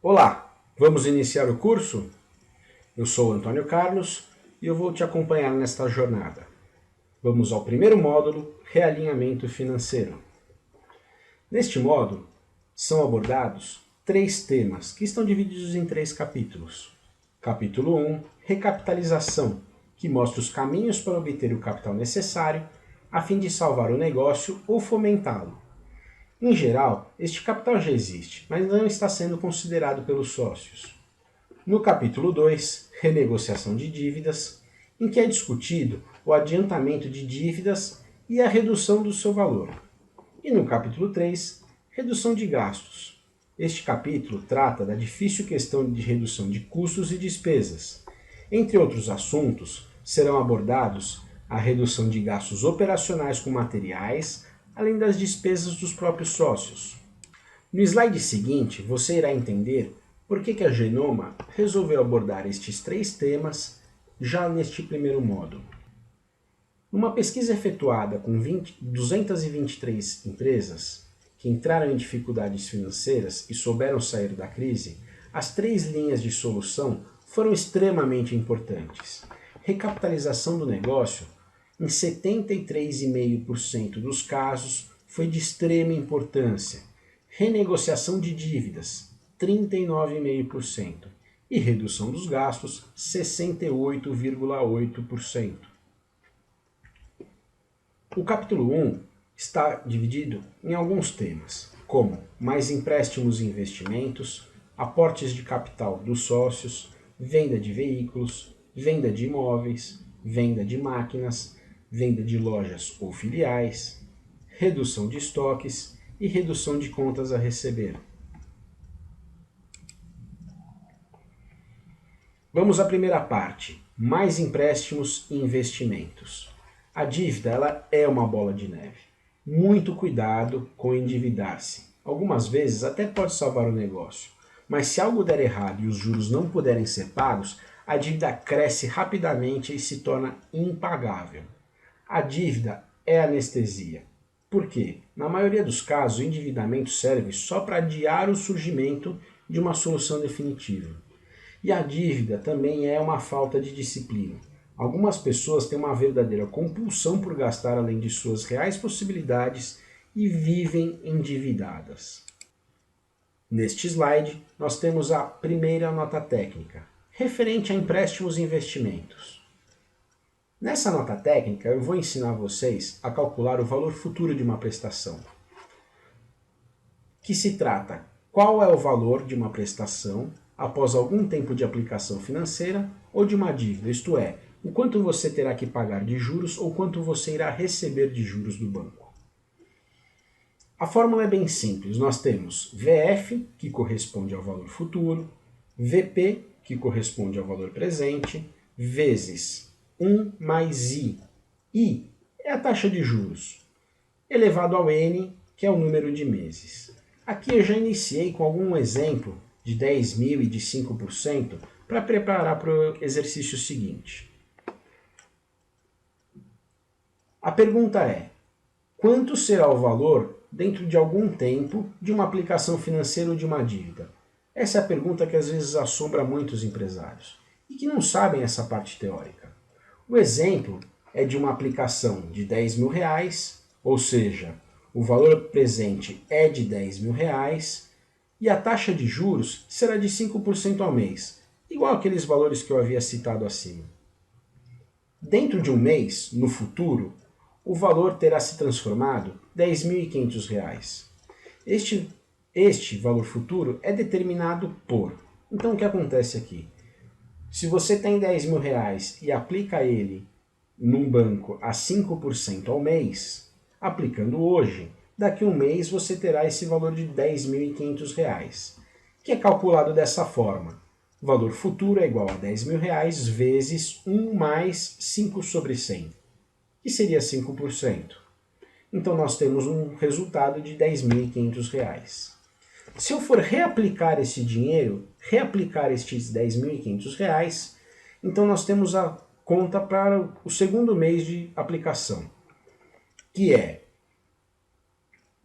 Olá, vamos iniciar o curso? Eu sou Antônio Carlos e eu vou te acompanhar nesta jornada. Vamos ao primeiro módulo, Realinhamento Financeiro. Neste módulo, são abordados 3 temas que estão divididos em 3 capítulos. Capítulo 1, Recapitalização, que mostra os caminhos para obter o capital necessário a fim de salvar o negócio ou fomentá-lo. Em geral, este capital já existe, mas não está sendo considerado pelos sócios. No capítulo 2, Renegociação de dívidas, em que é discutido o adiantamento de dívidas e a redução do seu valor. E no capítulo 3, Redução de gastos. Este capítulo trata da difícil questão de redução de custos e despesas. Entre outros assuntos, serão abordados a redução de gastos operacionais com materiais, além das despesas dos próprios sócios. No slide seguinte, você irá entender por que a Genomma resolveu abordar estes 3 temas já neste primeiro módulo. Numa pesquisa efetuada com 223 empresas que entraram em dificuldades financeiras e souberam sair da crise, as 3 linhas de solução foram extremamente importantes. Recapitalização do negócio, em 73,5% dos casos, foi de extrema importância. Renegociação de dívidas, 39,5%. E redução dos gastos, 68,8%. O capítulo 1 está dividido em alguns temas, como mais empréstimos e investimentos, aportes de capital dos sócios, venda de veículos, venda de imóveis, venda de máquinas, venda de lojas ou filiais, redução de estoques e redução de contas a receber. Vamos à primeira parte, mais empréstimos e investimentos. A dívida ela é uma bola de neve. Muito cuidado com endividar-se. Algumas vezes até pode salvar o negócio, mas se algo der errado e os juros não puderem ser pagos, a dívida cresce rapidamente e se torna impagável. A dívida é anestesia. Por quê? Na maioria dos casos, o endividamento serve só para adiar o surgimento de uma solução definitiva. E a dívida também é uma falta de disciplina. Algumas pessoas têm uma verdadeira compulsão por gastar além de suas reais possibilidades e vivem endividadas. Neste slide, nós temos a primeira nota técnica, referente a empréstimos e investimentos. Nessa nota técnica, eu vou ensinar vocês a calcular o valor futuro de uma prestação, que se trata qual é o valor de uma prestação após algum tempo de aplicação financeira ou de uma dívida, isto é, o quanto você terá que pagar de juros ou quanto você irá receber de juros do banco. A fórmula é bem simples, nós temos VF, que corresponde ao valor futuro, VP, que corresponde ao valor presente, vezes 1 mais I. I é a taxa de juros, elevado ao N, que é o número de meses. Aqui eu já iniciei com algum exemplo de 10 mil e de 5% para preparar para o exercício seguinte. A pergunta é, quanto será o valor dentro de algum tempo de uma aplicação financeira ou de uma dívida? Essa é a pergunta que às vezes assombra muitos empresários e que não sabem essa parte teórica. O exemplo é de uma aplicação de 10 mil reais, ou seja, o valor presente é de 10 mil reais e a taxa de juros será de 5% ao mês, igual aqueles valores que eu havia citado acima. Dentro de um mês, no futuro, o valor terá se transformado em R$ 10.500. Este valor futuro é determinado por... Então o que acontece aqui? Se você tem 10 mil reais e aplica ele num banco a 5% ao mês, aplicando hoje, daqui a um mês você terá esse valor de R$ 10.500, que é calculado dessa forma. O valor futuro é igual a 10 mil reais vezes 1 mais 5 sobre 100, que seria 5%. Então nós temos um resultado de R$ 10.500. Se eu for reaplicar esse dinheiro, reaplicar estes R$ 10.500, então nós temos a conta para o segundo mês de aplicação, que é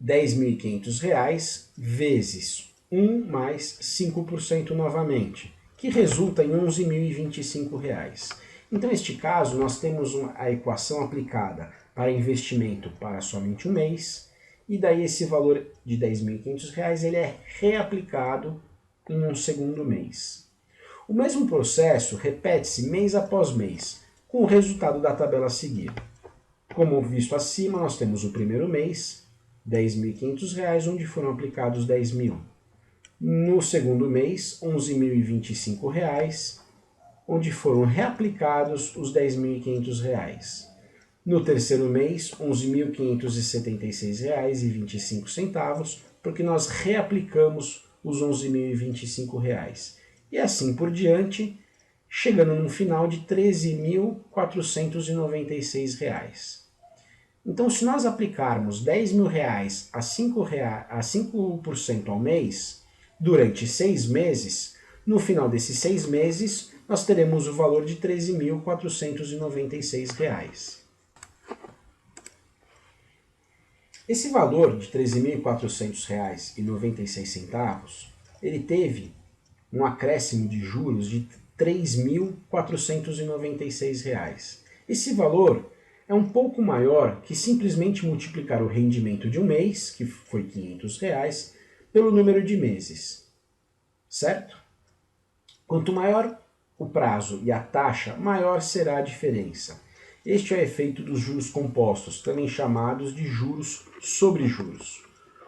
R$ 10.500 vezes 1 mais 5% novamente, que resulta em R$ 11.025. Então, neste caso, nós temos a equação aplicada para investimento para somente um mês, e daí esse valor de R$ 10.500 ele é reaplicado em um segundo mês. O mesmo processo repete-se mês após mês, com o resultado da tabela a seguir. Como visto acima, nós temos o primeiro mês, R$ 10.500, onde foram aplicados 10.000. No segundo mês, R$ 11.025, onde foram reaplicados os R$ 10.500. No terceiro mês, R$ 11.576,25, porque nós reaplicamos os R$ 11.025. E assim por diante, chegando no final de R$ 13.496. Então, se nós aplicarmos R$ 10.000 a 5% ao mês, durante 6 meses, no final desses 6 meses, nós teremos o valor de R$ 13.496. Esse valor de R$ 13.400,96, ele teve um acréscimo de juros de R$ 3.496. Esse valor é um pouco maior que simplesmente multiplicar o rendimento de um mês, que foi R$ 500, pelo número de meses, certo? Quanto maior o prazo e a taxa, maior será a diferença. Este é o efeito dos juros compostos, também chamados de juros sobre juros.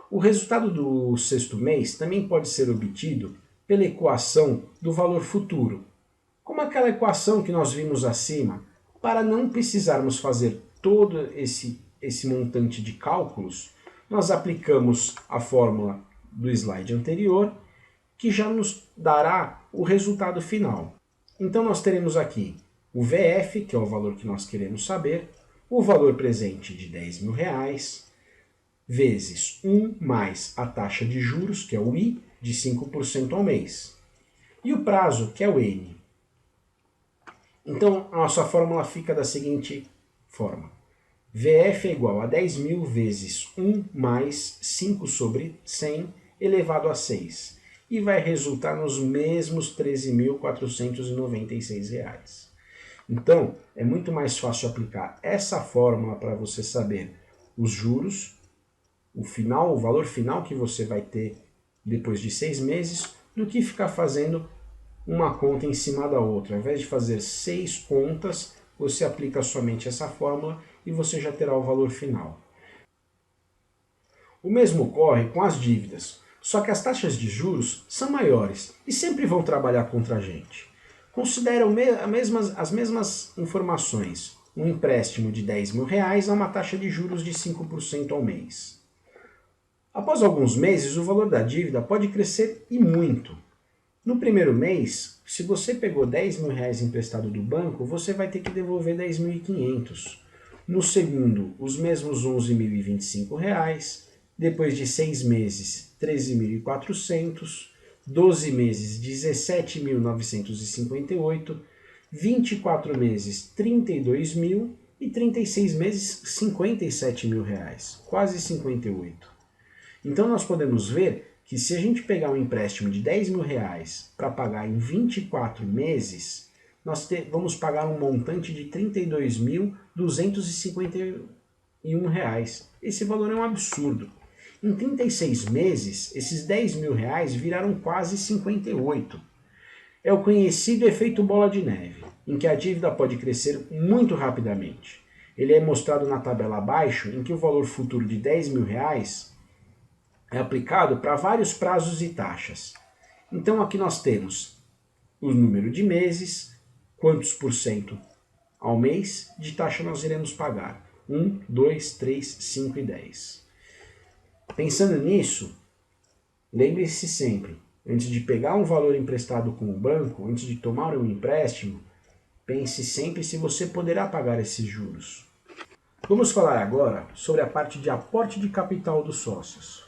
O resultado do sexto mês também pode ser obtido pela equação do valor futuro, como aquela equação que nós vimos acima. Para não precisarmos fazer todo esse montante de cálculos, nós aplicamos a fórmula do slide anterior, que já nos dará o resultado final. Então nós teremos aqui o VF, que é o valor que nós queremos saber, o valor presente de R$ 10.000, vezes 1 mais a taxa de juros, que é o I, de 5% ao mês, e o prazo, que é o N. Então a nossa fórmula fica da seguinte forma: VF é igual a 10.000 vezes 1 mais 5 sobre 100 elevado a 6, e vai resultar nos mesmos R$ 13.496. Então, é muito mais fácil aplicar essa fórmula para você saber os juros, o valor final que você vai ter depois de 6 meses, do que ficar fazendo uma conta em cima da outra. Ao invés de fazer 6 contas, você aplica somente essa fórmula e você já terá o valor final. O mesmo ocorre com as dívidas, só que as taxas de juros são maiores e sempre vão trabalhar contra a gente. Consideram as mesmas informações. Um empréstimo de R$ 10.000 a uma taxa de juros de 5% ao mês. Após alguns meses, o valor da dívida pode crescer e muito. No primeiro mês, se você pegou R$ 10.000 emprestado do banco, você vai ter que devolver R$ 10.500. No segundo, os mesmos R$ 11.025. Depois de 6 meses, R$ 13.400. 12 meses, R$ 17.958. 24 meses, R$ 32.000. E 36 meses, R$ 57.000. Quase 58. Então nós podemos ver que se a gente pegar um empréstimo de R$ 10.000 para pagar em 24 meses, nós vamos pagar um montante de R$ 32.251. Esse valor é um absurdo. Em 36 meses, esses R$ 10.000 viraram quase 58. É o conhecido efeito bola de neve, em que a dívida pode crescer muito rapidamente. Ele é mostrado na tabela abaixo, em que o valor futuro de R$ 10.000 é aplicado para vários prazos e taxas. Então aqui nós temos o número de meses, quantos por cento ao mês de taxa nós iremos pagar. 1, 2, 3, 5 e 10. Pensando nisso, lembre-se sempre, antes de pegar um valor emprestado com o banco, antes de tomar um empréstimo, pense sempre se você poderá pagar esses juros. Vamos falar agora sobre a parte de aporte de capital dos sócios.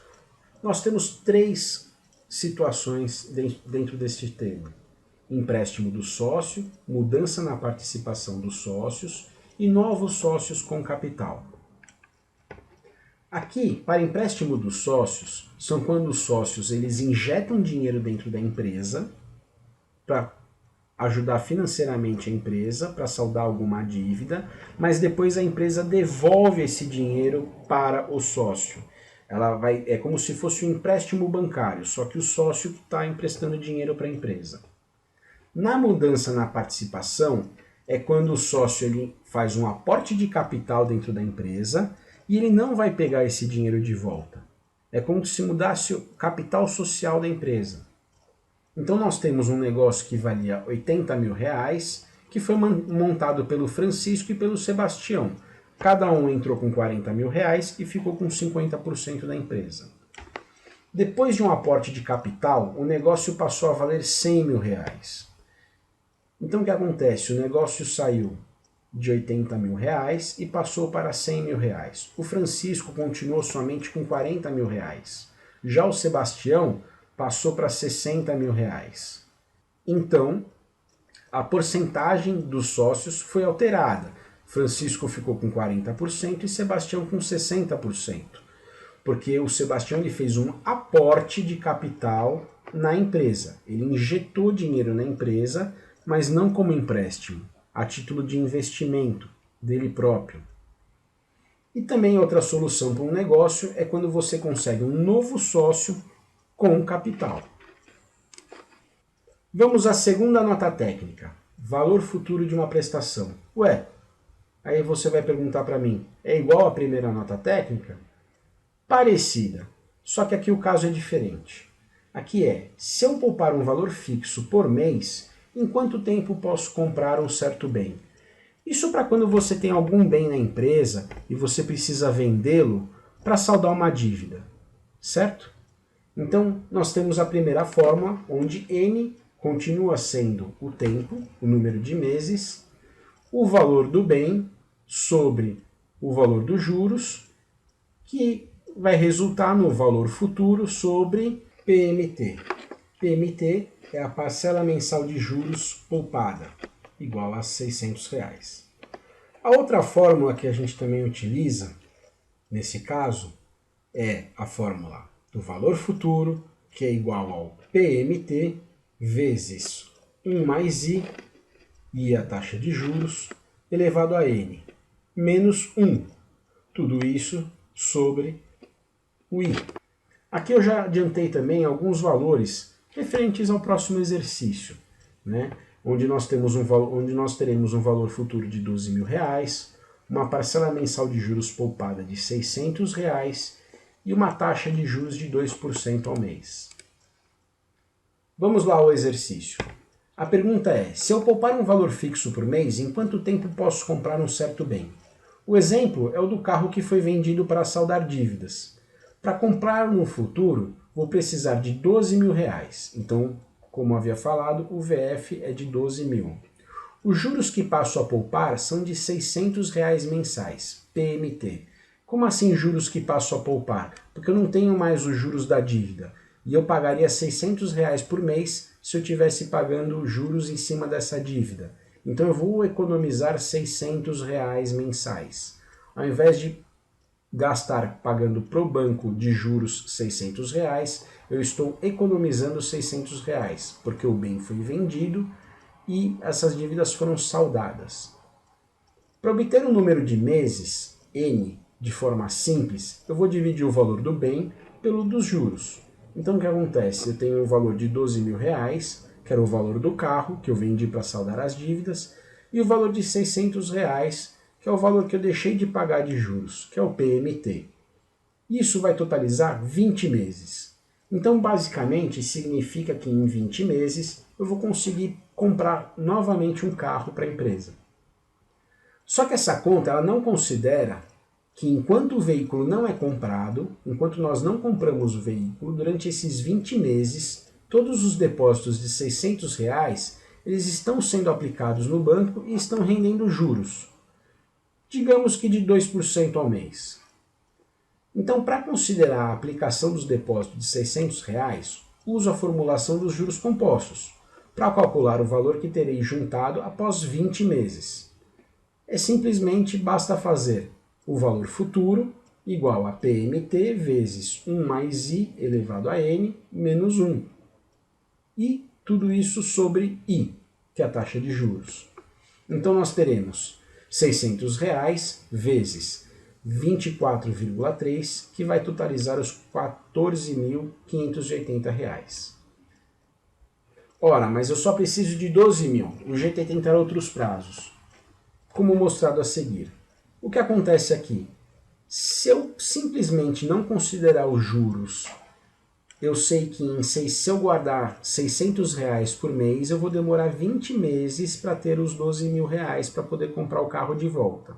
Nós temos 3 situações dentro deste tema: empréstimo do sócio, mudança na participação dos sócios e novos sócios com capital. Aqui, para empréstimo dos sócios, são quando os sócios eles injetam dinheiro dentro da empresa para ajudar financeiramente a empresa, para saldar alguma dívida, mas depois a empresa devolve esse dinheiro para o sócio. É como se fosse um empréstimo bancário, só que o sócio está emprestando dinheiro para a empresa. Na mudança na participação, é quando o sócio ele faz um aporte de capital dentro da empresa e ele não vai pegar esse dinheiro de volta. É como se mudasse o capital social da empresa. Então nós temos um negócio que valia 80 mil reais, que foi montado pelo Francisco e pelo Sebastião. Cada um entrou com 40 mil reais e ficou com 50% da empresa. Depois de um aporte de capital, o negócio passou a valer 100 mil reais. Então o que acontece? O negócio saiu de 80 mil reais e passou para 100 mil reais. O Francisco continuou somente com 40 mil reais. Já o Sebastião passou para 60 mil reais. Então, a porcentagem dos sócios foi alterada. Francisco ficou com 40% e Sebastião com 60%. Porque o Sebastião ele fez um aporte de capital na empresa. Ele injetou dinheiro na empresa, mas não como empréstimo, a título de investimento dele próprio. E também outra solução para um negócio é quando você consegue um novo sócio com capital. Vamos à segunda nota técnica, valor futuro de uma prestação. Ué, aí você vai perguntar para mim, é igual à primeira nota técnica? Parecida, só que aqui o caso é diferente. Aqui se eu poupar um valor fixo por mês, em quanto tempo posso comprar um certo bem? Isso para quando você tem algum bem na empresa e você precisa vendê-lo para saldar uma dívida, certo? Então, nós temos a primeira forma, onde N continua sendo o tempo, o número de meses, o valor do bem sobre o valor dos juros, que vai resultar no valor futuro sobre PMT. PMT é a parcela mensal de juros poupada, igual a R$ 600. A outra fórmula que a gente também utiliza, nesse caso, é a fórmula do valor futuro, que é igual ao PMT vezes 1 mais I a taxa de juros, elevado a N, menos 1. Tudo isso sobre o I. Aqui eu já adiantei também alguns valores referentes ao próximo exercício, né? onde nós teremos um valor futuro de 12 mil reais, uma parcela mensal de juros poupada de R$ 600 e uma taxa de juros de 2% ao mês. Vamos lá ao exercício. A pergunta é, se eu poupar um valor fixo por mês, em quanto tempo posso comprar um certo bem? O exemplo é o do carro que foi vendido para saldar dívidas. Para comprar no futuro, vou precisar de 12 mil reais. Então, como havia falado, o VF é de 12 mil. Os juros que passo a poupar são de R$ 600 mensais, PMT. Como assim juros que passo a poupar? Porque eu não tenho mais os juros da dívida. E eu pagaria R$ 600 por mês se eu estivesse pagando juros em cima dessa dívida. Então eu vou economizar R$ 600 mensais. Ao invés de gastar pagando para o banco de juros R$ 600, eu estou economizando R$ 600, porque o bem foi vendido e essas dívidas foram saldadas. Para obter um número de meses, N, de forma simples, eu vou dividir o valor do bem pelo dos juros. Então o que acontece? Eu tenho o valor de 12 mil reais, que era o valor do carro, que eu vendi para saldar as dívidas, e o valor de 600 reais, que é o valor que eu deixei de pagar de juros, que é o PMT. Isso vai totalizar 20 meses. Então, basicamente, significa que em 20 meses eu vou conseguir comprar novamente um carro para a empresa. Só que essa conta ela não considera que enquanto o veículo não é comprado, enquanto nós não compramos o veículo, durante esses 20 meses, todos os depósitos de 600 reais, eles estão sendo aplicados no banco e estão rendendo juros. Digamos que de 2% ao mês. Então, para considerar a aplicação dos depósitos de 600 reais, uso a formulação dos juros compostos, para calcular o valor que terei juntado após 20 meses. Simplesmente basta fazer o valor futuro igual a PMT vezes 1 mais I elevado a N menos 1. E tudo isso sobre I, que é a taxa de juros. Então nós teremos R$600 vezes 24,3, que vai totalizar os R$14.580. Ora, mas eu só preciso de 12 mil. O jeito é tentar outros prazos, como mostrado a seguir. O que acontece aqui? Se eu simplesmente não considerar os juros, eu sei que se eu guardar R$600 por mês, eu vou demorar 20 meses para ter os R$12.000 para poder comprar o carro de volta.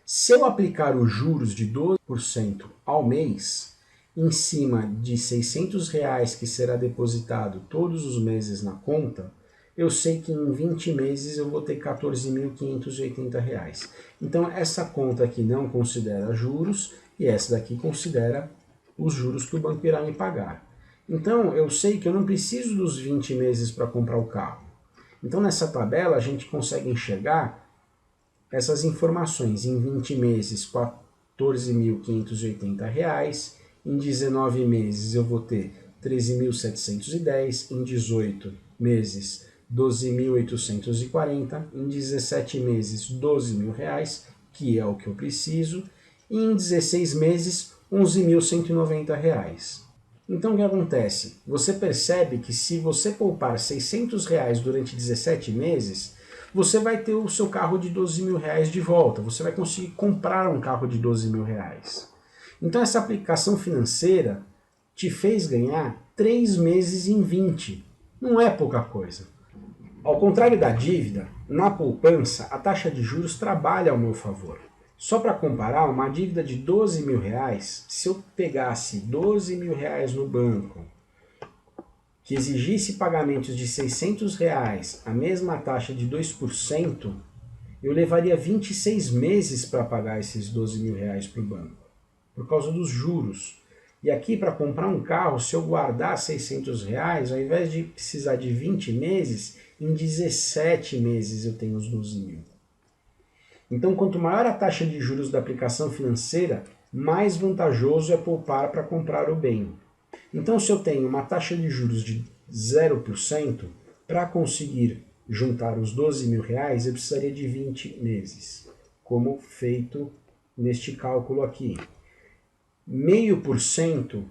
Se eu aplicar os juros de 12% ao mês, em cima de R$600 que será depositado todos os meses na conta, eu sei que em 20 meses eu vou ter R$14.580. Então essa conta aqui não considera juros e essa daqui considera os juros que o banco irá me pagar. Então eu sei que eu não preciso dos 20 meses para comprar o carro. Então nessa tabela a gente consegue enxergar essas informações. Em 20 meses, R$14.580. Em 19 meses eu vou ter 13.710, em 18 meses 12.840, em 17 meses R$12.000, que é o que eu preciso, e em 16 meses R$11.190. Então o que acontece? Você percebe que se você poupar R$600 durante 17 meses, você vai ter o seu carro de R$12.000 de volta, você vai conseguir comprar um carro de R$12.000. Então essa aplicação financeira te fez ganhar 3 meses em 20. Não é pouca coisa. Ao contrário da dívida, na poupança a taxa de juros trabalha ao meu favor. Só para comparar, uma dívida de R$12.000, se eu pegasse R$12.000 no banco, que exigisse pagamentos de R$600, a mesma taxa de 2%, eu levaria 26 meses para pagar esses R$12.000 para o banco, por causa dos juros. E aqui, para comprar um carro, se eu guardar R$600, ao invés de precisar de 20 meses, em 17 meses eu tenho os 12.000. Então, quanto maior a taxa de juros da aplicação financeira, mais vantajoso é poupar para comprar o bem. Então, se eu tenho uma taxa de juros de 0%, para conseguir juntar os R$12.000, eu precisaria de 20 meses, como feito neste cálculo aqui. 0,5%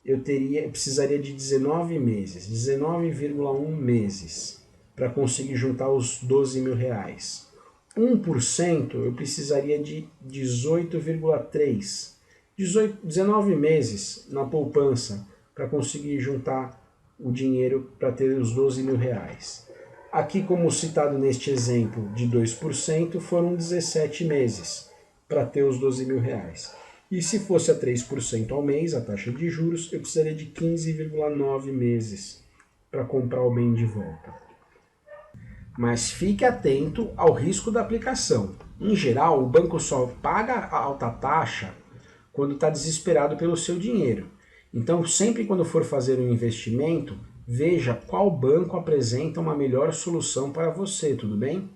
eu precisaria de 19 meses, 19,1 meses, para conseguir juntar os R$12.000. 1% eu precisaria de 18,3. 19 meses na poupança para conseguir juntar o dinheiro para ter os R$12.000. Aqui, como citado neste exemplo de 2%, foram 17 meses para ter os R$12.000. E se fosse a 3% ao mês, a taxa de juros, eu precisaria de 15,9 meses para comprar o bem de volta. Mas fique atento ao risco da aplicação. Em geral, o banco só paga a alta taxa quando está desesperado pelo seu dinheiro. Então, sempre quando for fazer um investimento, veja qual banco apresenta uma melhor solução para você, tudo bem?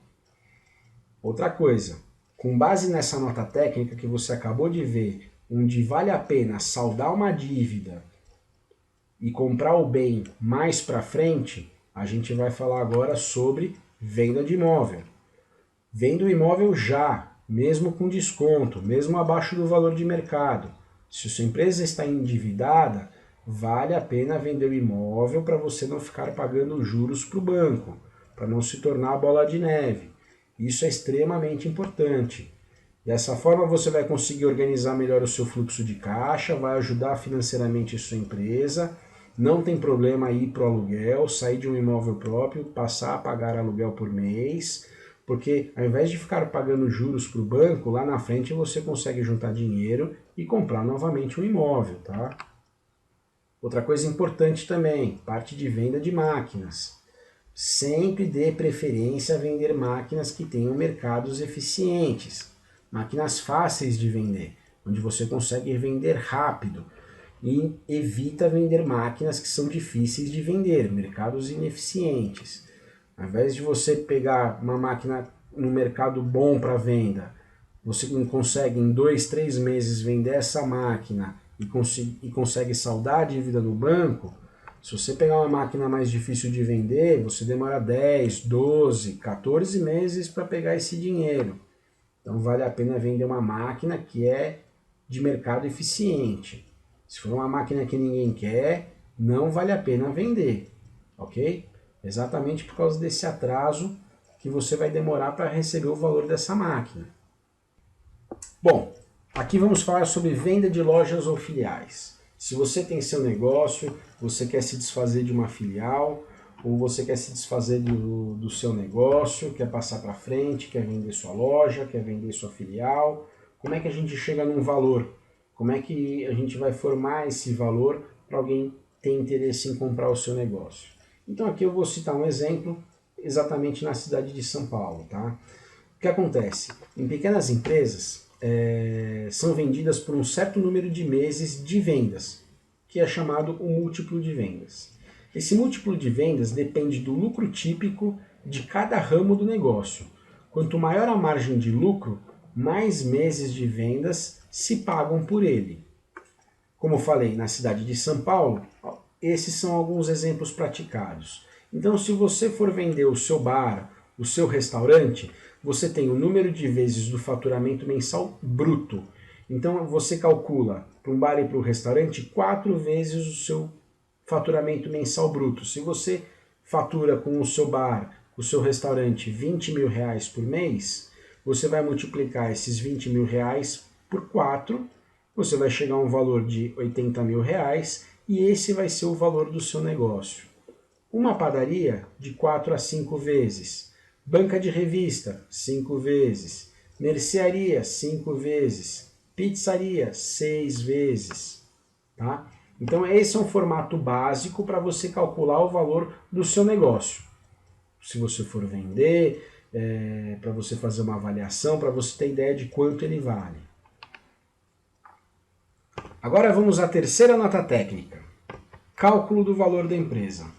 Outra coisa, com base nessa nota técnica que você acabou de ver, onde vale a pena saldar uma dívida e comprar o bem mais para frente, a gente vai falar agora sobre venda de imóvel. Venda o imóvel já, mesmo com desconto, mesmo abaixo do valor de mercado. Se a sua empresa está endividada, vale a pena vender o imóvel para você não ficar pagando juros para o banco, para não se tornar bola de neve. Isso é extremamente importante. Dessa forma você vai conseguir organizar melhor o seu fluxo de caixa, vai ajudar financeiramente a sua empresa. Não tem problema ir para o aluguel, sair de um imóvel próprio, passar a pagar aluguel por mês, porque ao invés de ficar pagando juros para o banco, lá na frente você consegue juntar dinheiro e comprar novamente um imóvel, tá? Outra coisa importante também, parte de venda de máquinas. Sempre dê preferência a vender máquinas que tenham mercados eficientes, máquinas fáceis de vender, onde você consegue vender rápido. E evita vender máquinas que são difíceis de vender, mercados ineficientes. Ao invés de você pegar uma máquina no mercado bom para venda, você consegue em 2, 3 meses vender essa máquina e consegue saldar a dívida no banco, se você pegar uma máquina mais difícil de vender, você demora 10, 12, 14 meses para pegar esse dinheiro. Então vale a pena vender uma máquina que é de mercado eficiente. Se for uma máquina que ninguém quer, não vale a pena vender, ok? Exatamente por causa desse atraso que você vai demorar para receber o valor dessa máquina. Bom, aqui vamos falar sobre venda de lojas ou filiais. Se você tem seu negócio, você quer se desfazer de uma filial, ou você quer se desfazer do seu negócio, quer passar para frente, quer vender sua loja, quer vender sua filial, como é que a gente chega num valor? Como é que a gente vai formar esse valor para alguém ter interesse em comprar o seu negócio? Então aqui eu vou citar um exemplo exatamente na cidade de São Paulo, tá? O que acontece? Em pequenas empresas são vendidas por um certo número de meses de vendas, que é chamado o múltiplo de vendas. Esse múltiplo de vendas depende do lucro típico de cada ramo do negócio. Quanto maior a margem de lucro, mais meses de vendas se pagam por ele. Como eu falei, na cidade de São Paulo, esses são alguns exemplos praticados. Então, se você for vender o seu bar, o seu restaurante, você tem o número de vezes do faturamento mensal bruto. Então, você calcula para um bar e para um restaurante 4 vezes o seu faturamento mensal bruto. Se você fatura com o seu bar, o seu restaurante, 20 mil reais por mês, você vai multiplicar esses 20 mil reais por 4, você vai chegar a um valor de 80 mil reais e esse vai ser o valor do seu negócio. Uma padaria, de 4 a 5 vezes. Banca de revista, 5 vezes. Mercearia, 5 vezes. Pizzaria, 6 vezes. Tá? Então esse é um formato básico para você calcular o valor do seu negócio. Se você for vender, para você fazer uma avaliação, para você ter ideia de quanto ele vale. Agora vamos à terceira nota técnica. Cálculo do valor da empresa.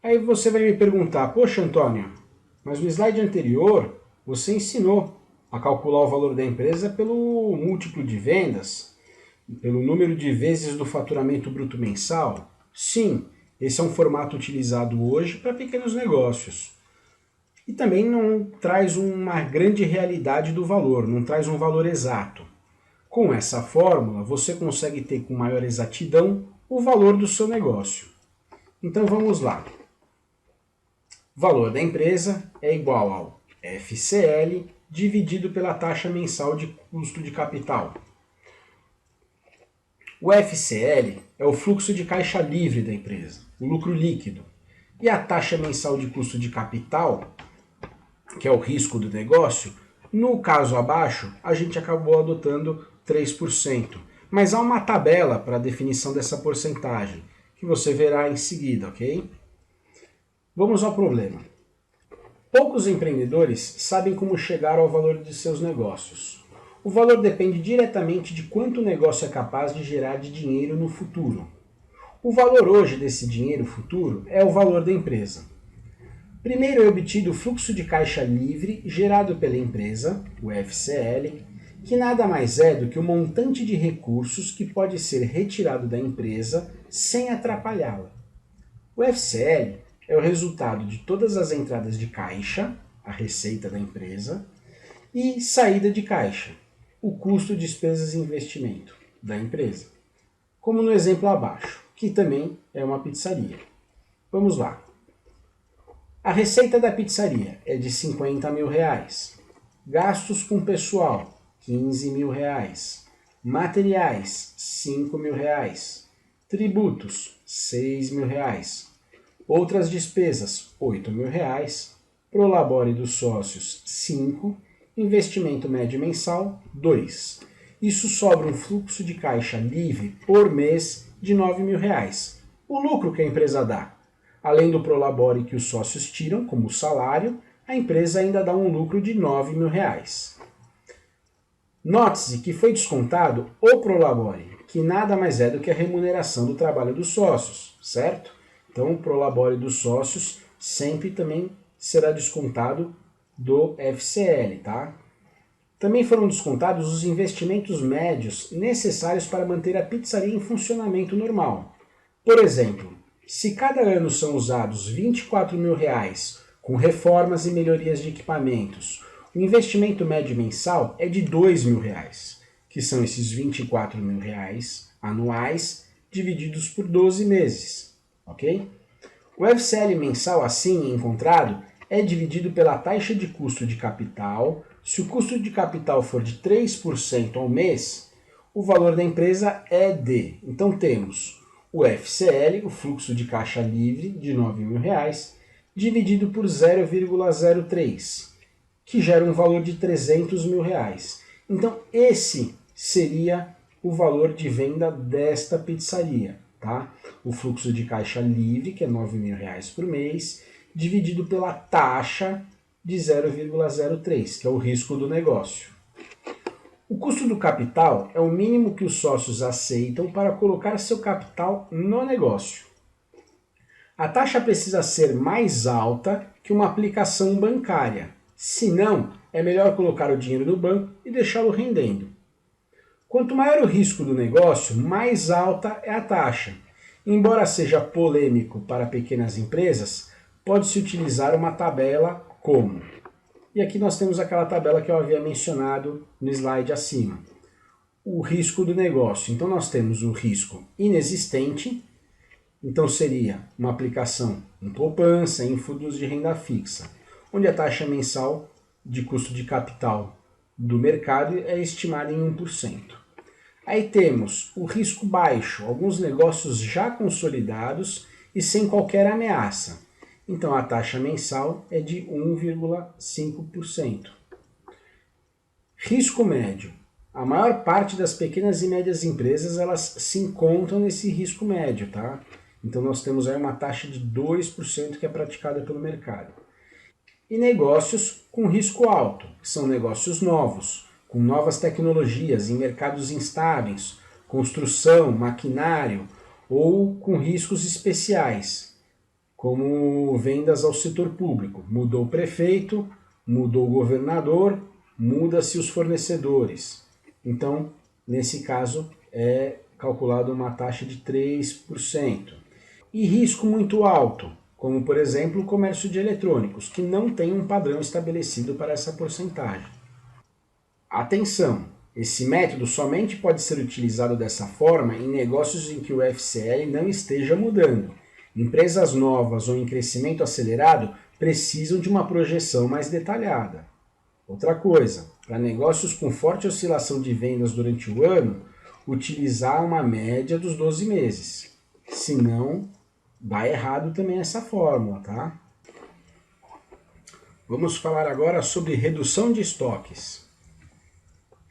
Aí você vai me perguntar, poxa Antônio, mas no slide anterior você ensinou a calcular o valor da empresa pelo múltiplo de vendas, pelo número de vezes do faturamento bruto mensal? Sim, esse é um formato utilizado hoje para pequenos negócios. E também não traz uma grande realidade do valor, não traz um valor exato. Com essa fórmula, você consegue ter com maior exatidão o valor do seu negócio. Então vamos lá. O valor da empresa é igual ao FCL dividido pela taxa mensal de custo de capital. O FCL é o fluxo de caixa livre da empresa, o lucro líquido. E a taxa mensal de custo de capital, que é o risco do negócio, no caso abaixo, a gente acabou adotando 3%. Mas há uma tabela para a definição dessa porcentagem, que você verá em seguida, ok? Vamos ao problema. Poucos empreendedores sabem como chegar ao valor de seus negócios. O valor depende diretamente de quanto o negócio é capaz de gerar de dinheiro no futuro. O valor hoje desse dinheiro futuro é o valor da empresa. Primeiro é obtido o fluxo de caixa livre gerado pela empresa, o FCL, que nada mais é do que o montante de recursos que pode ser retirado da empresa sem atrapalhá-la. O FCL é o resultado de todas as entradas de caixa, a receita da empresa, e saída de caixa, o custo, despesas e investimento da empresa. Como no exemplo abaixo, que também é uma pizzaria. Vamos lá. A receita da pizzaria é de 50 mil reais. Gastos com pessoal, 15 mil reais. Materiais, 5 mil reais. Tributos, 6 mil reais. Outras despesas, 8 mil reais. Prolabore dos sócios, 5. Investimento médio mensal, 2. Isso sobra um fluxo de caixa livre por mês de 9 mil reais. O lucro que a empresa dá. Além do prolabore que os sócios tiram como salário, a empresa ainda dá um lucro de 9 mil reais. Note-se que foi descontado o prolabore, que nada mais é do que a remuneração do trabalho dos sócios, certo? Então o prolabore dos sócios sempre também será descontado do FCL, tá? Também foram descontados os investimentos médios necessários para manter a pizzaria em funcionamento normal. Por exemplo, se cada ano são usados R$ 24.000 com reformas e melhorias de equipamentos, o investimento médio mensal é de R$ 2.000, que são esses R$ 24.000 anuais divididos por 12 meses, ok? O FCL mensal assim encontrado é dividido pela taxa de custo de capital. Se o custo de capital for de 3% ao mês, o valor da empresa é de. Então temos o FCL, o fluxo de caixa livre de R$ 9.000, dividido por 0,03, que gera um valor de R$ 300.000. Então esse seria o valor de venda desta pizzaria, tá? O fluxo de caixa livre, que é R$ 9.000 por mês, dividido pela taxa de 0,03, que é o risco do negócio. O custo do capital é o mínimo que os sócios aceitam para colocar seu capital no negócio. A taxa precisa ser mais alta que uma aplicação bancária, senão é melhor colocar o dinheiro no banco e deixá-lo rendendo. Quanto maior o risco do negócio, mais alta é a taxa. Embora seja polêmico para pequenas empresas, pode-se utilizar uma tabela como. E aqui nós temos aquela tabela que eu havia mencionado no slide acima. O risco do negócio. Então nós temos o risco inexistente, então seria uma aplicação em poupança, em fundos de renda fixa, onde a taxa mensal de custo de capital do mercado é estimada em 1%. Aí temos o risco baixo, alguns negócios já consolidados e sem qualquer ameaça. Então a taxa mensal é de 1,5%. Risco médio. A maior parte das pequenas e médias empresas elas se encontram nesse risco médio, tá? Então nós temos aí uma taxa de 2% que é praticada pelo mercado. E negócios com risco alto, que são negócios novos, com novas tecnologias em mercados instáveis, construção, maquinário ou com riscos especiais, como vendas ao setor público. Mudou o prefeito, mudou o governador, muda-se os fornecedores. Então, nesse caso, é calculado uma taxa de 3%. E risco muito alto, como por exemplo o comércio de eletrônicos, que não tem um padrão estabelecido para essa porcentagem. Atenção! Esse método somente pode ser utilizado dessa forma em negócios em que o FCL não esteja mudando. Empresas novas ou em crescimento acelerado precisam de uma projeção mais detalhada. Outra coisa, para negócios com forte oscilação de vendas durante o ano, utilizar uma média dos 12 meses. Senão, dá errado também essa fórmula, tá? Vamos falar agora sobre redução de estoques.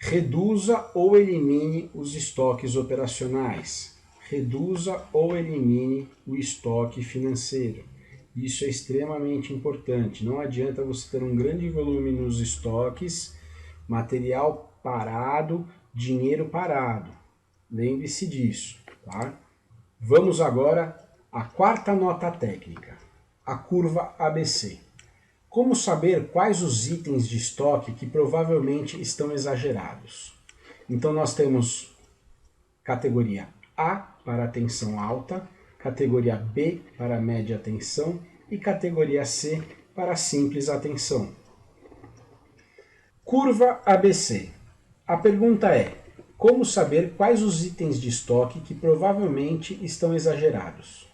Reduza ou elimine os estoques operacionais. Reduza ou elimine o estoque financeiro. Isso é extremamente importante. Não adianta você ter um grande volume nos estoques, material parado, dinheiro parado. Lembre-se disso, tá? Vamos agora à quarta nota técnica, a curva ABC. Como saber quais os itens de estoque que provavelmente estão exagerados? Então nós temos categoria A para atenção alta, categoria B para média atenção e categoria C para simples atenção. Curva ABC. A pergunta é: como saber quais os itens de estoque que provavelmente estão exagerados?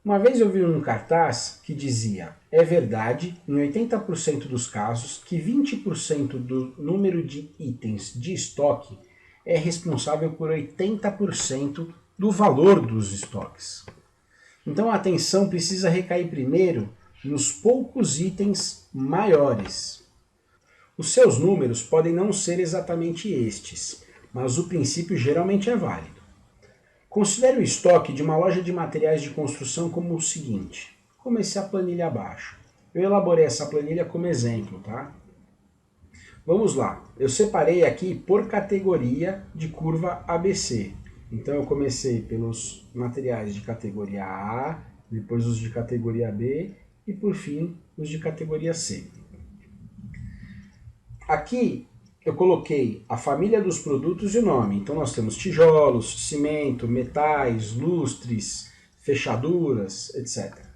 Uma vez eu vi um cartaz que dizia: é verdade, em 80% dos casos, que 20% do número de itens de estoque é responsável por 80% do valor dos estoques. Então a atenção precisa recair primeiro nos poucos itens maiores. Os seus números podem não ser exatamente estes, mas o princípio geralmente é válido. Considere o estoque de uma loja de materiais de construção como o seguinte. Comecei a planilha abaixo. Eu elaborei essa planilha como exemplo, tá? Vamos lá. Eu separei aqui por categoria de curva ABC. Então eu comecei pelos materiais de categoria A, depois os de categoria B e por fim os de categoria C. Aqui eu coloquei a família dos produtos e o nome. Então nós temos tijolos, cimento, metais, lustres, fechaduras, etc.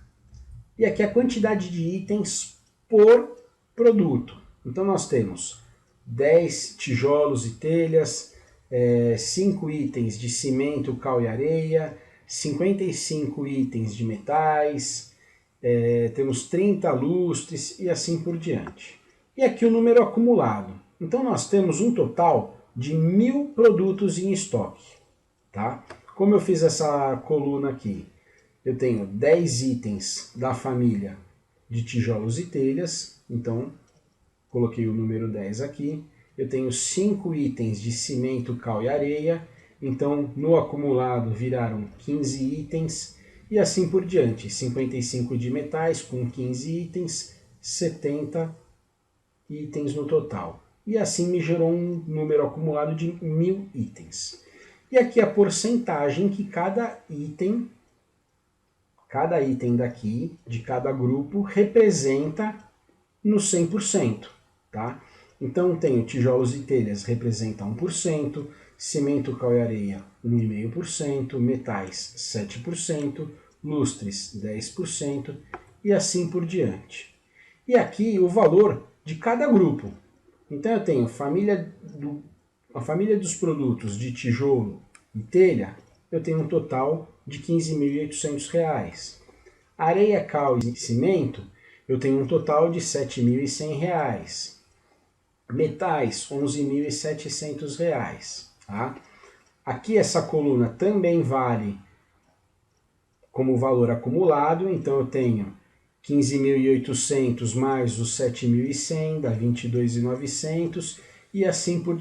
E aqui a quantidade de itens por produto. Então nós temos 10 tijolos e telhas, 5 itens de cimento, cal e areia, 55 itens de metais, temos 30 lustres e assim por diante. E aqui o número acumulado. Então nós temos um total de 1000 produtos em estoque. Tá? Como eu fiz essa coluna aqui? Eu tenho 10 itens da família de tijolos e telhas, então coloquei o número 10 aqui. Eu tenho 5 itens de cimento, cal e areia, então no acumulado viraram 15 itens, e assim por diante. 55 de metais com 15 itens, 70 itens no total. E assim me gerou um número acumulado de 1000 itens. E aqui a porcentagem que cada item daqui, de cada grupo, representa no 100%. Tá? Então tenho tijolos e telhas representa 1%, cimento, cal e areia 1,5%, metais 7%, lustres 10% e assim por diante. E aqui o valor de cada grupo. Então eu tenho a família dos produtos de tijolo e telha, eu tenho um total de R$ 15.800. Areia, cal e cimento, eu tenho um total de R$ 7.100. Metais, R$ 11.700. Tá? Aqui essa coluna também vale como valor acumulado, então eu tenho 15.800 mais os 7.100, dá 22.900, e assim por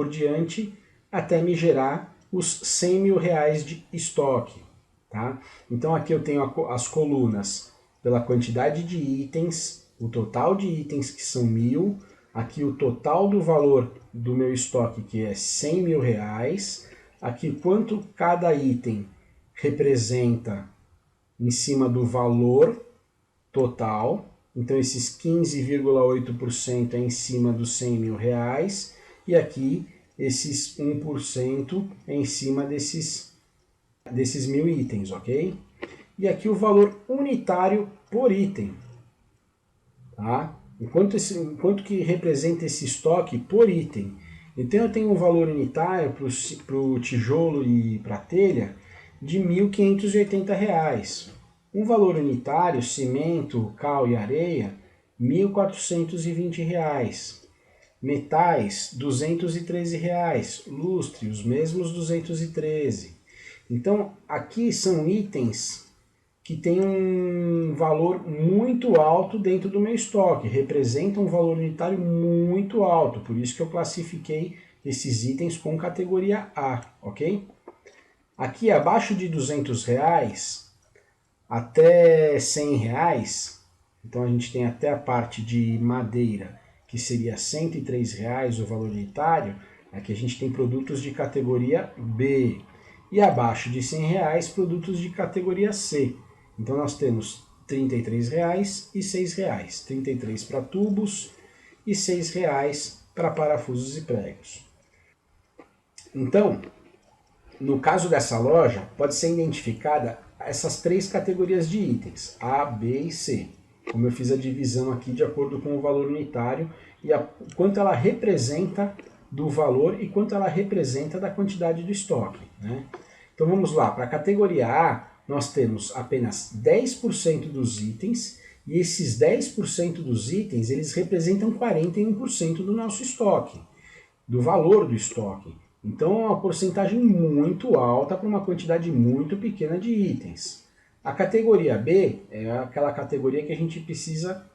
diante, até me gerar os R$ 100.000 de estoque. Tá? Então aqui eu tenho as colunas pela quantidade de itens, o total de itens que são 1000, aqui o total do valor do meu estoque que é R$ 100.000, aqui quanto cada item representa em cima do valor total, então esses 15,8% é em cima dos R$ 100.000, e aqui esses 1% é em cima desses 1000 itens, ok? E aqui o valor unitário por item, tá? Enquanto que representa esse estoque por item. Então eu tenho um valor unitário para o tijolo e para a telha de R$ 1.580. Um valor unitário, cimento, cal e areia, R$ 1.420. Metais, R$ 213. Lustre, os mesmos 213. Então, aqui são itens que têm um valor muito alto dentro do meu estoque, representam um valor unitário muito alto, por isso que eu classifiquei esses itens com categoria A, ok? Aqui abaixo de R$ 200 até R$ 100, então a gente tem até a parte de madeira, que seria R$ 103 o valor unitário, aqui a gente tem produtos de categoria B. E abaixo de R$ 100, produtos de categoria C. Então nós temos R$ 33 e R$ 6. R$ 33 para tubos e R$ 6 para parafusos e pregos. Então, no caso dessa loja, pode ser identificada essas três categorias de itens, A, B e C. Como eu fiz a divisão aqui de acordo com o valor unitário e quanto ela representa do valor e quanto ela representa da quantidade do estoque. Né? Então vamos lá, para a categoria A, nós temos apenas 10% dos itens, e esses 10% dos itens, eles representam 41% do nosso estoque, do valor do estoque. Então é uma porcentagem muito alta para uma quantidade muito pequena de itens. A categoria B é aquela categoria que a gente precisa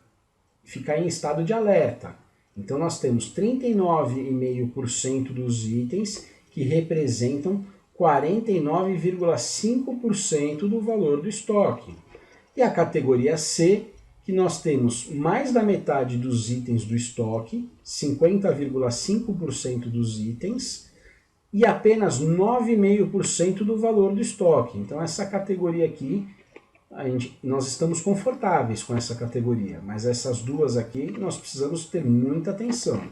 ficar em estado de alerta. Então nós temos 39,5% dos itens que representam 49,5% do valor do estoque. E a categoria C, que nós temos mais da metade dos itens do estoque, 50,5% dos itens, e apenas 9,5% do valor do estoque. Então essa categoria aqui, nós estamos confortáveis com essa categoria, mas essas duas aqui nós precisamos ter muita atenção.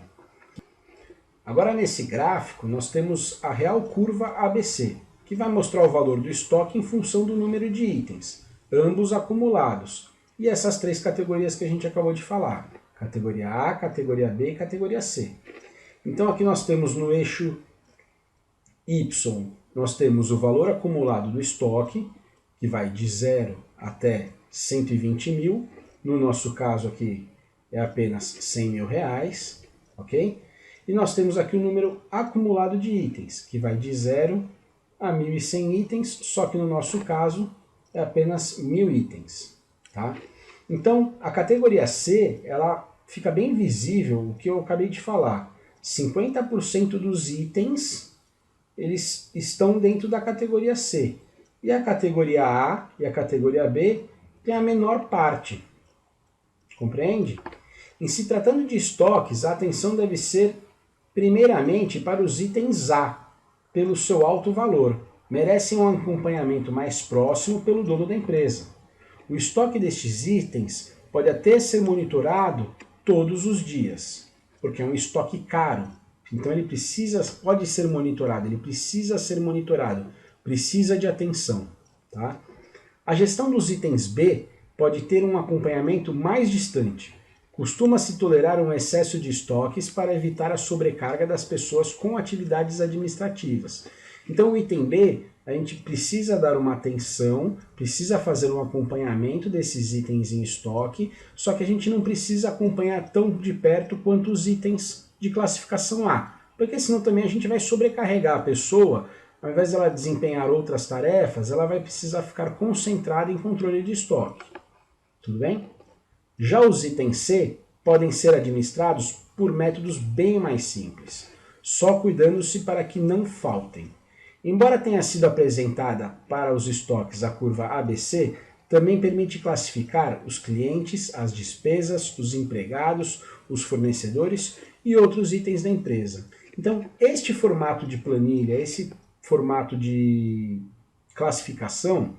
Agora nesse gráfico nós temos a real curva ABC, que vai mostrar o valor do estoque em função do número de itens, ambos acumulados. E essas três categorias que a gente acabou de falar, categoria A, categoria B e categoria C. Então aqui nós temos no eixo Y, nós temos o valor acumulado do estoque, que vai de 0 até 120 mil, no nosso caso aqui é apenas 100 mil reais, ok? E nós temos aqui o número acumulado de itens, que vai de 0 a 1.100 itens, só que no nosso caso é apenas 1.000 itens. Tá? Então, a categoria C, ela fica bem visível o que eu acabei de falar. 50% dos itens, eles estão dentro da categoria C. E a categoria A e a categoria B tem a menor parte. Compreende? Em se tratando de estoques, a atenção deve ser primeiramente para os itens A, pelo seu alto valor. Merecem um acompanhamento mais próximo pelo dono da empresa. O estoque destes itens pode até ser monitorado todos os dias, porque é um estoque caro. Então ele pode ser monitorado, ele precisa ser monitorado, precisa de atenção. Tá? A gestão dos itens B pode ter um acompanhamento mais distante. Costuma-se tolerar um excesso de estoques para evitar a sobrecarga das pessoas com atividades administrativas. Então o item B, a gente precisa dar uma atenção, precisa fazer um acompanhamento desses itens em estoque, só que a gente não precisa acompanhar tão de perto quanto os itens de classificação A, porque senão também a gente vai sobrecarregar a pessoa, ao invés de ela desempenhar outras tarefas, ela vai precisar ficar concentrada em controle de estoque. Tudo bem? Já os itens C podem ser administrados por métodos bem mais simples, só cuidando-se para que não faltem. Embora tenha sido apresentada para os estoques a curva ABC, também permite classificar os clientes, as despesas, os empregados, os fornecedores e outros itens da empresa. Então, este formato de planilha, esse formato de classificação,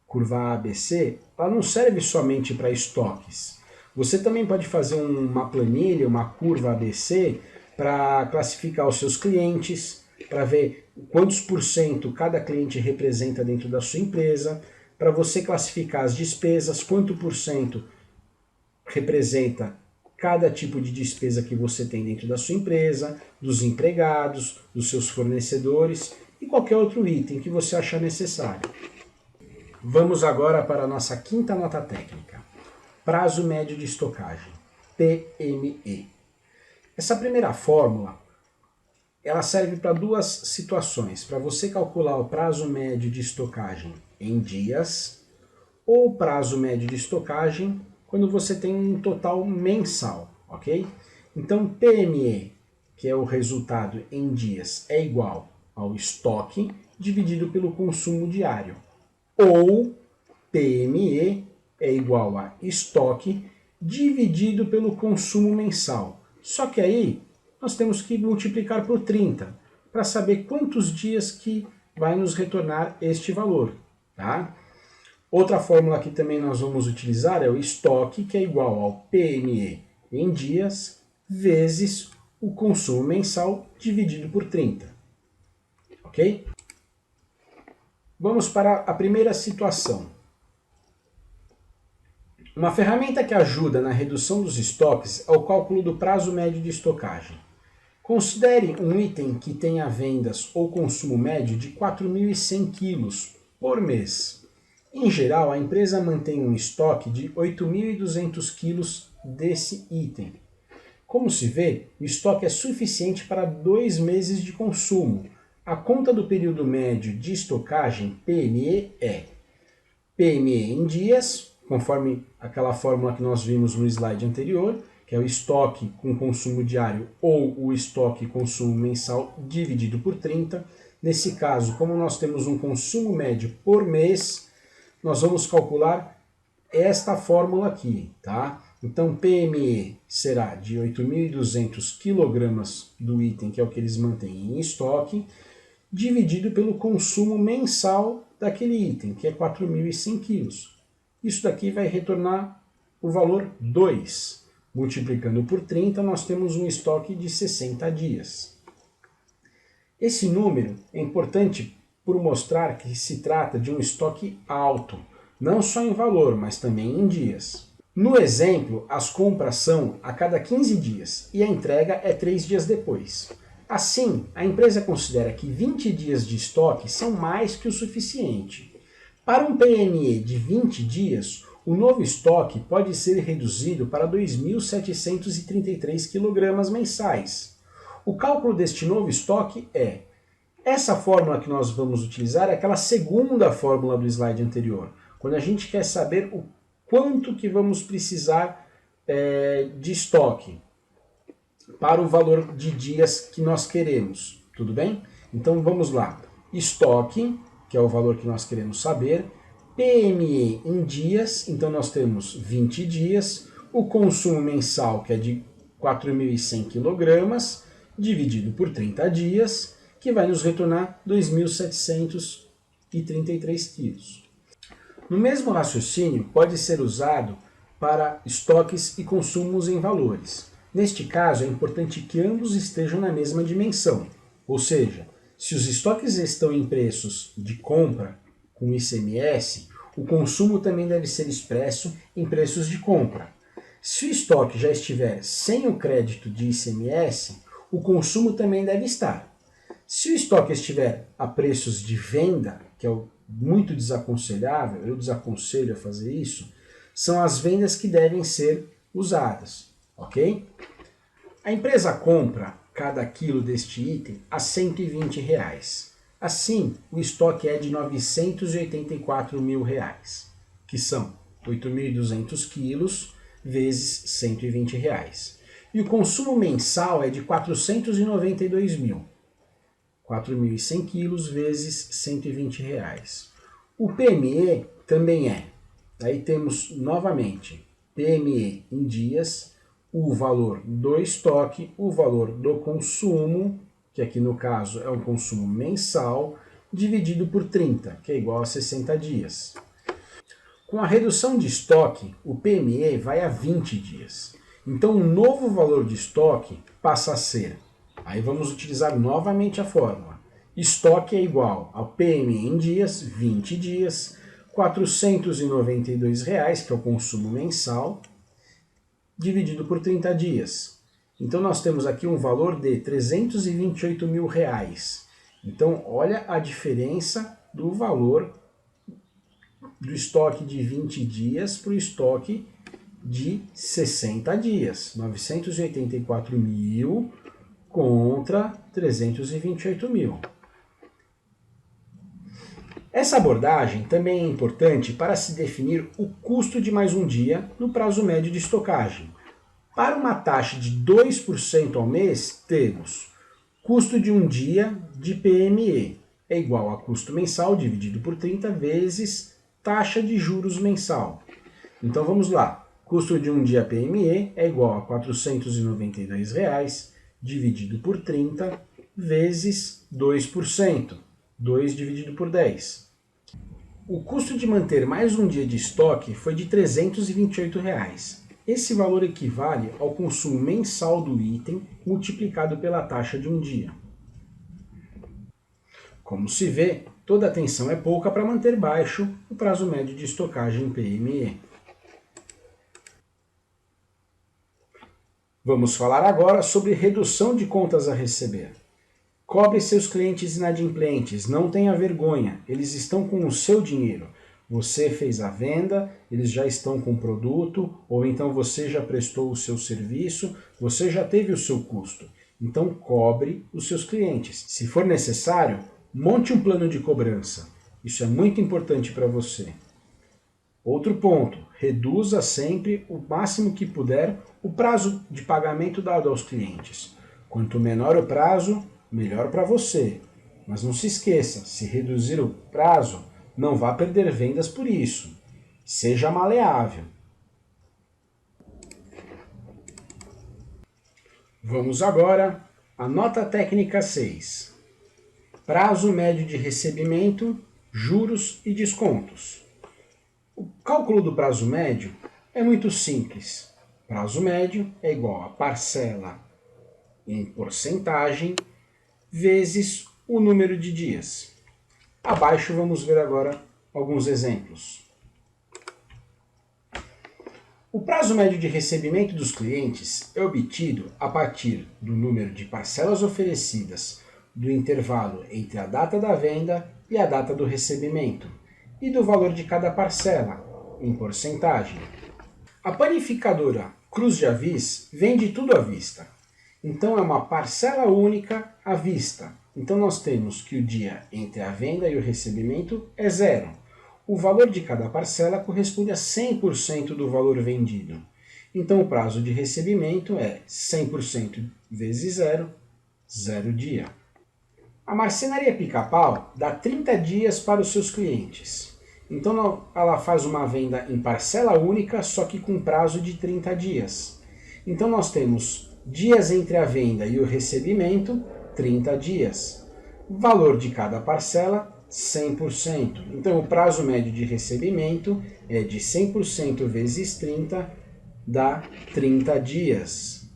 curva ABC, ela não serve somente para estoques. Você também pode fazer uma planilha, uma curva ABC, para classificar os seus clientes, para ver quantos por cento cada cliente representa dentro da sua empresa, para você classificar as despesas, quanto por cento representa cada tipo de despesa que você tem dentro da sua empresa, dos empregados, dos seus fornecedores e qualquer outro item que você achar necessário. Vamos agora para a nossa quinta nota técnica. Prazo médio de estocagem, PME. Essa primeira fórmula, ela serve para duas situações. Para você calcular o prazo médio de estocagem em dias ou o prazo médio de estocagem quando você tem um total mensal, ok? Então, PME, que é o resultado em dias, é igual ao estoque dividido pelo consumo diário. Ou PME é igual a estoque dividido pelo consumo mensal. Só que aí nós temos que multiplicar por 30 para saber quantos dias que vai nos retornar este valor. Tá? Outra fórmula que também nós vamos utilizar é o estoque, que é igual ao PME em dias vezes o consumo mensal dividido por 30. Ok? Vamos para a primeira situação. Uma ferramenta que ajuda na redução dos estoques é o cálculo do prazo médio de estocagem. Considere um item que tenha vendas ou consumo médio de 4.100 kg por mês. Em geral, a empresa mantém um estoque de 8.200 kg desse item. Como se vê, o estoque é suficiente para 2 meses de consumo. A conta do período médio de estocagem, PME, é PME em dias, conforme aquela fórmula que nós vimos no slide anterior, que é o estoque com consumo diário ou o estoque consumo mensal dividido por 30. Nesse caso, como nós temos um consumo médio por mês, nós vamos calcular esta fórmula aqui, tá? Então, PME será de 8.200 kg do item, que é o que eles mantêm em estoque, dividido pelo consumo mensal daquele item, que é 4.100 kg. Isso daqui vai retornar o valor 2. Multiplicando por 30, nós temos um estoque de 60 dias. Esse número é importante por mostrar que se trata de um estoque alto, não só em valor, mas também em dias. No exemplo, as compras são a cada 15 dias e a entrega é 3 dias depois. Assim, a empresa considera que 20 dias de estoque são mais que o suficiente. Para um PME de 20 dias, o novo estoque pode ser reduzido para 2.733 kg mensais. O cálculo deste novo estoque é: essa fórmula que nós vamos utilizar é aquela segunda fórmula do slide anterior, quando a gente quer saber o quanto que vamos precisar de estoque para o valor de dias que nós queremos, tudo bem? Então vamos lá, estoque, que é o valor que nós queremos saber, PME em dias, então nós temos 20 dias, o consumo mensal, que é de 4.100 kg, dividido por 30 dias, que vai nos retornar 2.733 quilos. No mesmo raciocínio, pode ser usado para estoques e consumos em valores. Neste caso, é importante que ambos estejam na mesma dimensão, ou seja, se os estoques estão em preços de compra com ICMS, o consumo também deve ser expresso em preços de compra. Se o estoque já estiver sem o crédito de ICMS, o consumo também deve estar. Se o estoque estiver a preços de venda, que é muito desaconselhável, eu desaconselho a fazer isso, são as vendas que devem ser usadas, ok? A empresa compra cada quilo deste item a R$ 120. Assim, o estoque é de R$ 984 mil, que são 8.200 quilos vezes R$ 120. E o consumo mensal é de 492 mil. 4.100 quilos vezes R$ 120. O PME também é. Aí temos novamente PME em dias, o valor do estoque, o valor do consumo, que aqui no caso é um consumo mensal, dividido por 30, que é igual a 60 dias. Com a redução de estoque, o PME vai a 20 dias. Então o novo valor de estoque passa a ser, aí vamos utilizar novamente a fórmula, estoque é igual ao PME em dias, 20 dias, R$ 492, que é o consumo mensal, dividido por 30 dias. Então nós temos aqui um valor de R$ 328 mil. Então olha a diferença do valor do estoque de 20 dias para o estoque de 60 dias. 984 mil contra 328 mil. Essa abordagem também é importante para se definir o custo de mais um dia no prazo médio de estocagem. Para uma taxa de 2% ao mês, temos custo de um dia de PME é igual a custo mensal dividido por 30 vezes taxa de juros mensal. Então vamos lá, custo de um dia PME é igual a R$ 492 dividido por 30 vezes 2%, 2 dividido por 10. O custo de manter mais um dia de estoque foi de R$ 328. Esse valor equivale ao consumo mensal do item multiplicado pela taxa de um dia. Como se vê, toda atenção é pouca para manter baixo o prazo médio de estocagem PME. Vamos falar agora sobre redução de contas a receber. Cobre seus clientes inadimplentes, não tenha vergonha, eles estão com o seu dinheiro. Você fez a venda, eles já estão com o produto, ou então você já prestou o seu serviço, você já teve o seu custo. Então cobre os seus clientes. Se for necessário, monte um plano de cobrança. Isso é muito importante para você. Outro ponto, reduza sempre o máximo que puder o prazo de pagamento dado aos clientes. Quanto menor o prazo, melhor para você. Mas não se esqueça, se reduzir o prazo, não vá perder vendas por isso. Seja maleável. Vamos agora à nota técnica 6. Prazo médio de recebimento, juros e descontos. O cálculo do prazo médio é muito simples. Prazo médio é igual a parcela em porcentagem vezes o número de dias. Abaixo vamos ver agora alguns exemplos. O prazo médio de recebimento dos clientes é obtido a partir do número de parcelas oferecidas do intervalo entre a data da venda e a data do recebimento e do valor de cada parcela, em porcentagem. A panificadora Cruz de Avis vende tudo à vista. Então é uma parcela única à vista. Então nós temos que o dia entre a venda e o recebimento é 0. O valor de cada parcela corresponde a 100% do valor vendido. Então o prazo de recebimento é 100% vezes 0, 0 dia. A marcenaria Pica-Pau dá 30 dias para os seus clientes. Então ela faz uma venda em parcela única, só que com prazo de 30 dias. Então nós temos dias entre a venda e o recebimento, 30 dias. Valor de cada parcela, 100%. Então o prazo médio de recebimento é de 100% vezes 30, dá 30 dias.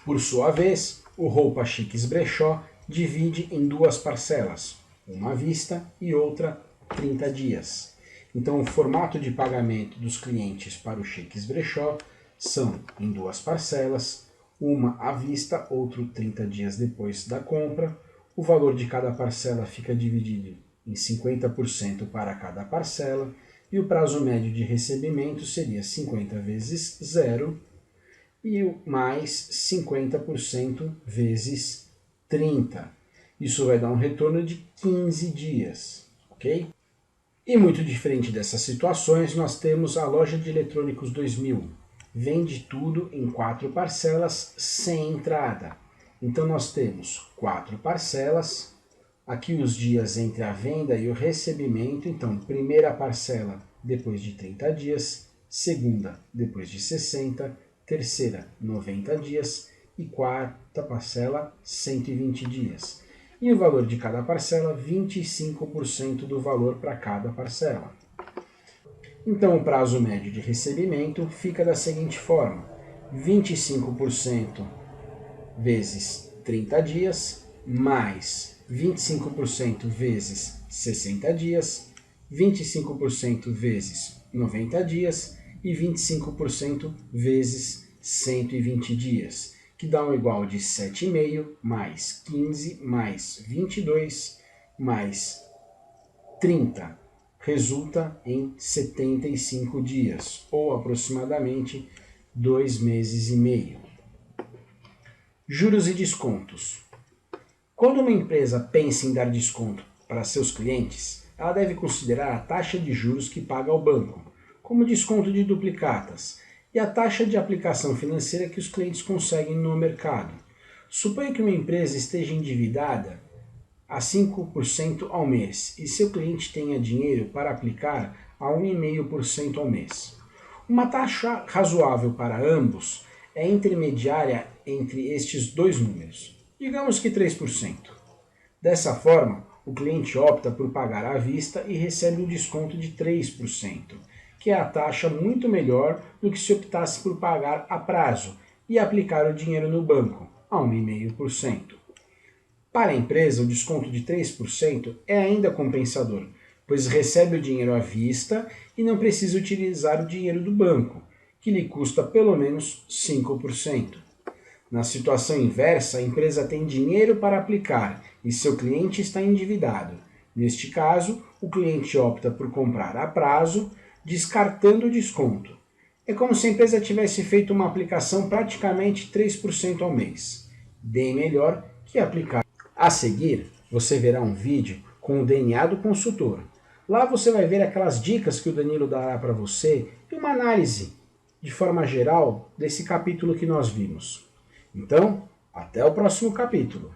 Por sua vez, o Roupa Chiques Brechó divide em duas parcelas, uma à vista e outra 30 dias. Então o formato de pagamento dos clientes para o Chiques Brechó são em duas parcelas, uma à vista, outro 30 dias depois da compra. O valor de cada parcela fica dividido em 50% para cada parcela e o prazo médio de recebimento seria 50 vezes 0 e mais 50% vezes 30. Isso vai dar um retorno de 15 dias, ok? E muito diferente dessas situações, nós temos a loja de eletrônicos 2000. Vende tudo em 4 parcelas sem entrada. Então nós temos 4 parcelas, aqui os dias entre a venda e o recebimento. Então, primeira parcela depois de 30 dias, segunda depois de 60, terceira 90 dias e quarta parcela 120 dias. E o valor de cada parcela, 25% do valor para cada parcela. Então o prazo médio de recebimento fica da seguinte forma: 25% vezes 30 dias, mais 25% vezes 60 dias, 25% vezes 90 dias e 25% vezes 120 dias, que dá um igual de 7,5 mais 15 mais 22 mais 30. Resulta em 75 dias, ou aproximadamente 2 meses e meio. Juros e descontos. Quando uma empresa pensa em dar desconto para seus clientes, ela deve considerar a taxa de juros que paga ao banco, como desconto de duplicatas, e a taxa de aplicação financeira que os clientes conseguem no mercado. Suponha que uma empresa esteja endividada a 5% ao mês e seu cliente tenha dinheiro para aplicar a 1,5% ao mês. Uma taxa razoável para ambos é intermediária entre estes dois números, digamos que 3%. Dessa forma, o cliente opta por pagar à vista e recebe um desconto de 3%, que é a taxa muito melhor do que se optasse por pagar a prazo e aplicar o dinheiro no banco, a 1,5%. Para a empresa, o desconto de 3% é ainda compensador, pois recebe o dinheiro à vista e não precisa utilizar o dinheiro do banco, que lhe custa pelo menos 5%. Na situação inversa, a empresa tem dinheiro para aplicar e seu cliente está endividado. Neste caso, o cliente opta por comprar a prazo, descartando o desconto. É como se a empresa tivesse feito uma aplicação praticamente 3% ao mês. Bem melhor que aplicar. A seguir, você verá um vídeo com o DNA do consultor. Lá você vai ver aquelas dicas que o Danilo dará para você e uma análise, de forma geral, desse capítulo que nós vimos. Então, até o próximo capítulo.